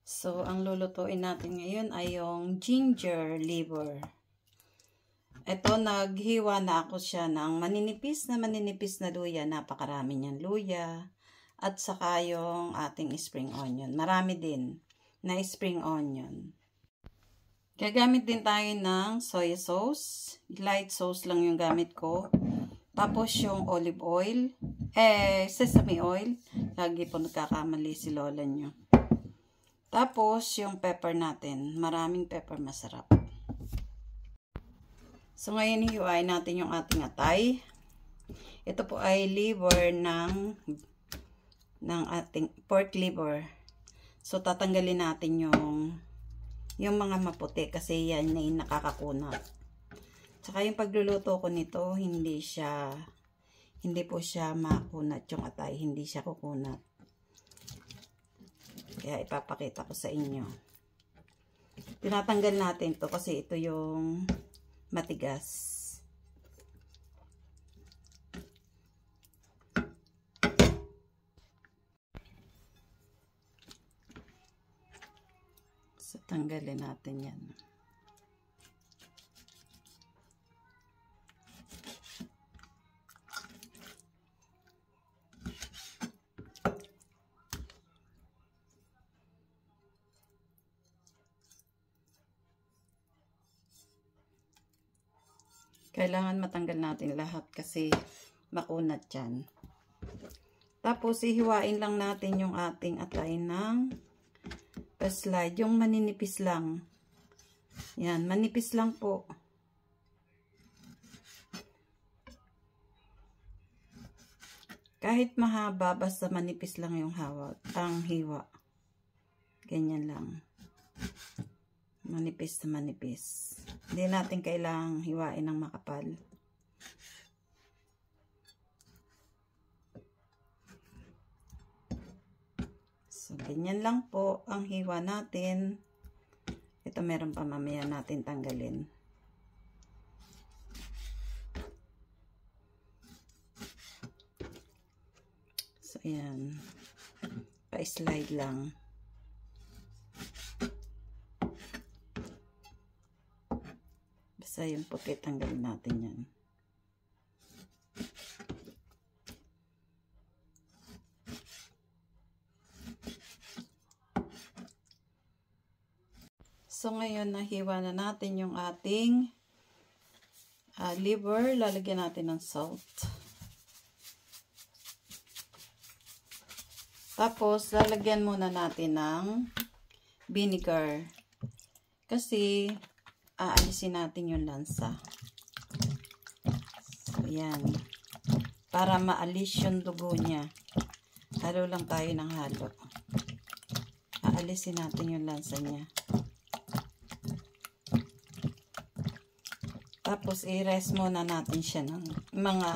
So, ang lulutuin natin ngayon ay yung ginger liver. Ito, naghiwa na ako siya ng maninipis na luya. Napakarami niyang luya. At saka yung ating spring onion. Marami din na spring onion. Gagamit din tayo ng soy sauce. Light sauce lang yung gamit ko. Tapos yung olive oil. Sesame oil. Lagi po nagkakamali si lola nyo. Tapos yung pepper natin. Maraming pepper, masarap. So, ngayon hiwain natin yung ating atay. Ito po ay liver ng ating pork liver. So, tatanggalin natin yung mga maputi kasi yan na yung nakakakunat. Tsaka yung pagluluto ko nito, hindi po siya makunat yung atay. Hindi siya kukunat. Kaya ipapakita ko sa inyo. Tinatanggal natin to kasi ito yung matigas. So, tanggalin natin yan. Kailangan matanggal natin lahat kasi makunat yan. Tapos, ihiwain lang natin yung ating atay ng pa-slide. Yung maninipis lang. Yan, manipis lang po. Kahit mahaba, basta manipis lang yung ang hiwa. Ganyan lang. Manipis na manipis. Hindi natin kailangang hiwain ng makapal. So, ganyan lang po ang hiwa natin. Ito meron pa mamaya natin tanggalin. So, ayan. Pa-slide lang. Basta yung puti, tanggalin natin yan. So, ngayon, nahiwa na natin yung ating liver. Lalagyan natin ng salt. Tapos, lalagyan muna natin ng vinegar. Kasi, aalisin natin yung lansa. So, yan. Para maalis yung dugo niya. Halo lang tayo ng halo. Aalisin natin yung lansa niya. Tapos, i-rest muna natin siya ng mga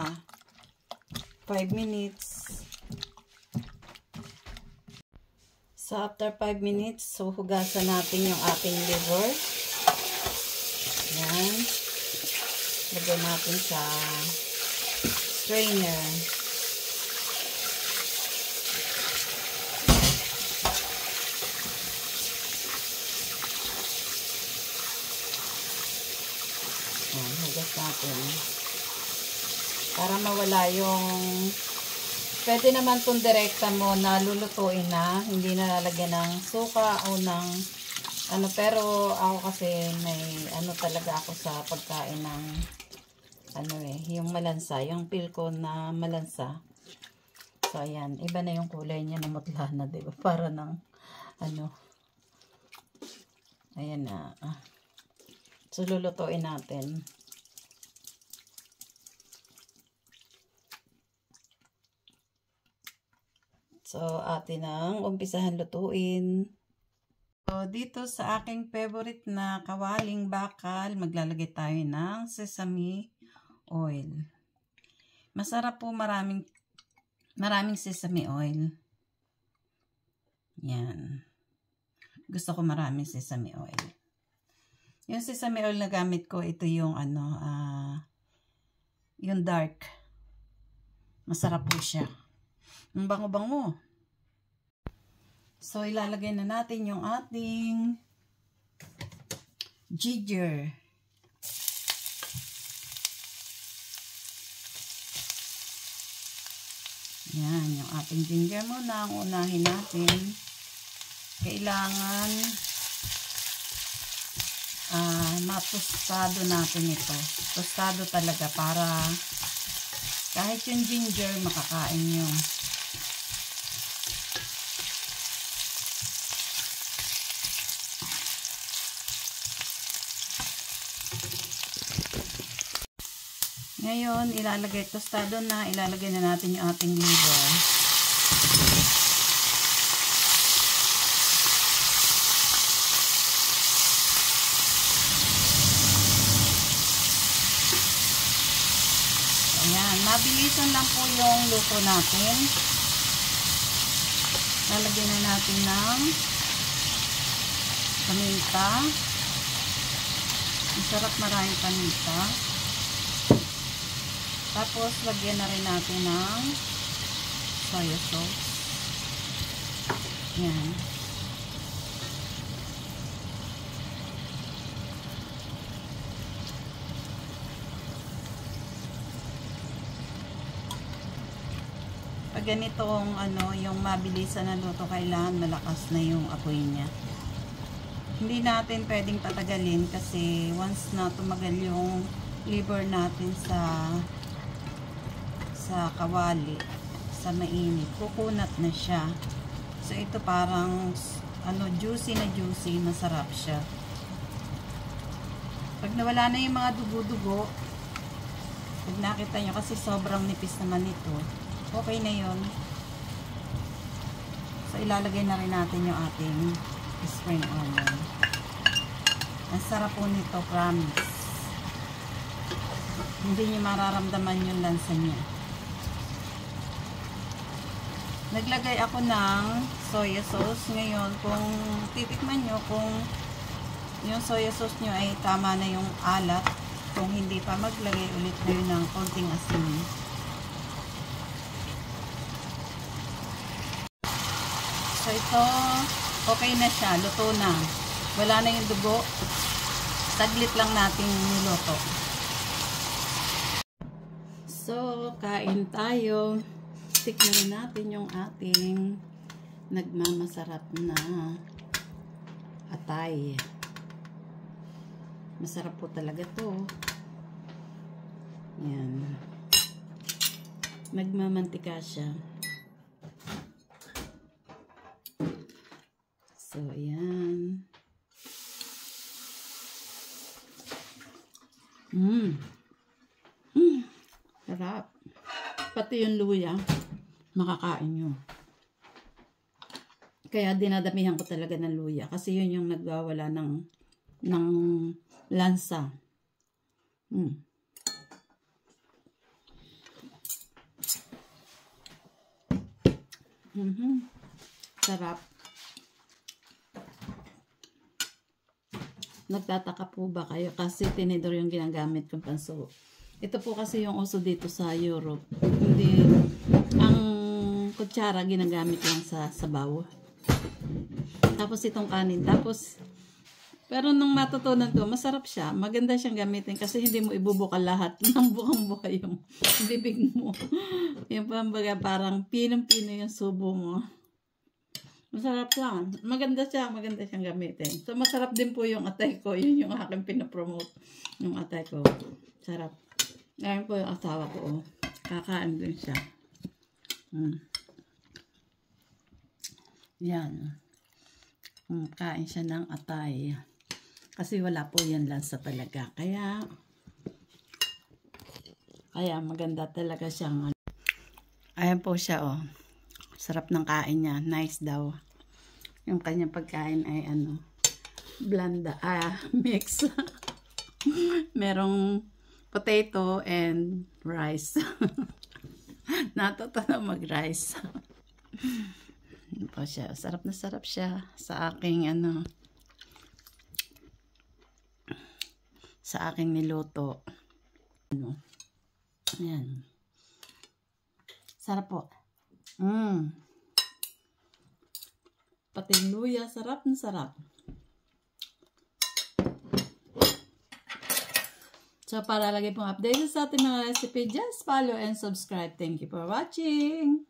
5 minutes. So, after 5 minutes, so hugasan natin yung ating liver. Yan. Lagyan natin sa strainer. Yan, hugas natin. Para mawala yung... Pwede naman kung direkta mo na lulutuin na, hindi na lalagyan ng suka o ng ano, pero ako kasi may ano talaga ako sa pagkain ng ano yung malansa, yung feel ko na malansa. So ayan, iba na yung kulay niya, namutla na, 'di ba? Para ng ano. Ayan na. So lulutuin natin. So, atin ang umpisahan lutuin. So, dito sa aking favorite na kawaling bakal, maglalagay tayo ng sesame oil. Masarap po, maraming sesame oil. Yan. Gusto ko maraming sesame oil. Yung sesame oil na gamit ko, ito yung yung dark. Masarap po siya. Ang bango-bango. So, ilalagay na natin yung ating ginger. Yan, yung ating ginger muna ang unahin natin. Kailangan matostado natin ito. Tostado talaga para kahit yung ginger makakain nyo. Ngayon, tostado na, ilalagay na natin yung ating liver. Ayan, mabilisan lang po yung luto natin. Lalagyan na natin ng paminta. Masarap maraming paminta. Tapos, lagyan na rin natin ng soya sauce. Yan. Pag ganitong yung mabilisan na luto, kailangan malakas na yung apoy niya. Hindi natin pwedeng tatagalin kasi once na tumagal yung liver natin sa kawali, sa mainit, kukunat na siya. So ito parang juicy na juicy, masarap siya. Pag nawala na yung mga dugo-dugo, pag nakita nyo kasi sobrang nipis naman ito, okay na yun. So ilalagay na rin natin yung ating spring onion. Ang sarap po nito, promise. Hindi nyo mararamdaman yung lansa niya. Naglagay ako ng soya sauce. Ngayon, kung titikman nyo kung yung soya sauce nyo ay tama na yung alat, kung hindi pa, maglagay ulit kayo ng konting asin. So ito, okay na siya, luto na. Wala na yung dugo. Saglit lang natin niluto. So, kain tayo. Tikman natin yung ating nagmamasarap na atay. Masarap po talaga to. Yan. Nagmamantika siya. So, ayan. Sarap. Pati yung luya, makakain nyo. Kaya dinadamihan ko talaga ng luya. Kasi yun yung nagwawala ng lansa. Sarap. Nagtataka po ba kayo? Kasi tinidor yung ginagamit kong panso. Ito po kasi yung uso dito sa Europe. Hindi, ang kutsara ginagamit lang sa sabaw. Tapos itong kanin. Tapos, pero nung matutunan ko, masarap siya. Maganda siyang gamitin kasi hindi mo ibubukal lahat ng bukang-buka yung bibig mo. Yung pambaga parang pinong-pino yung subo mo. Masarap siya. Maganda siyang gamitin. So, masarap din po yung atay ko. Yun yung aking pinapromote. Yung atay ko. Sarap. Ngayon po yung asawa ko. Kakain din siya. Yan. Kain siya ng atay. Kasi wala po yan lansa talaga. Kaya maganda talaga siyang. Ayan po siya, oh. Sarap ng kain niya. Nice daw. Yung kanyang pagkain ay blanda, mix. Merong potato and rice. Natuto na mag-rice. Po siya. Sarap na sarap siya sa aking sa aking niluto. Ayan. Sarap po. pati luya. Sarap na sarap. So, para lagi pong updated sa ating mga recipe, just follow and subscribe. Thank you for watching.